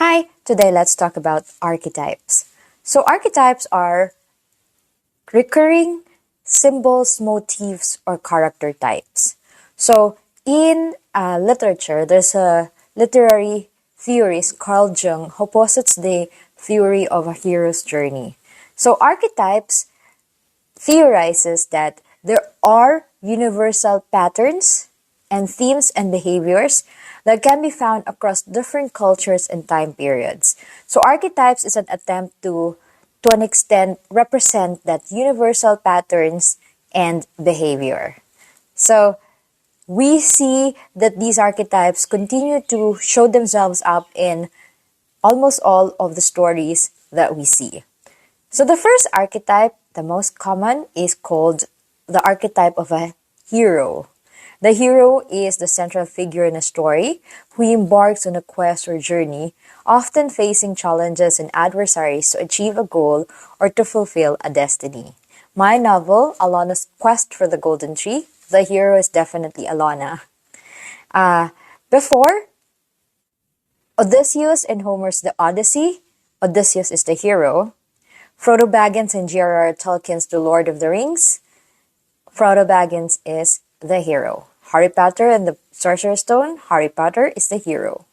Hi, today let's talk about archetypes. So, archetypes are recurring symbols, motifs, or character types. So, in literature, there's a literary theorist, Carl Jung, who posits the theory of a hero's journey. So, archetypes theorizes that there are universal patterns and themes and behaviors that can be found across different cultures and time periods. So archetypes is an attempt to an extent, represent that universal patterns and behavior. So we see that these archetypes continue to show themselves up in almost all of the stories that we see. So the first archetype, the most common, is called the archetype of a hero. The hero is the central figure in a story who embarks on a quest or journey, often facing challenges and adversaries to achieve a goal or to fulfill a destiny. My novel, Alana's Quest for the Golden Tree, the hero is definitely Alana. Before Odysseus in Homer's The Odyssey, Odysseus is the hero. Frodo Baggins in J.R.R. Tolkien's The Lord of the Rings, Frodo Baggins is the hero. Harry Potter and the Sorcerer's Stone, Harry Potter is the hero.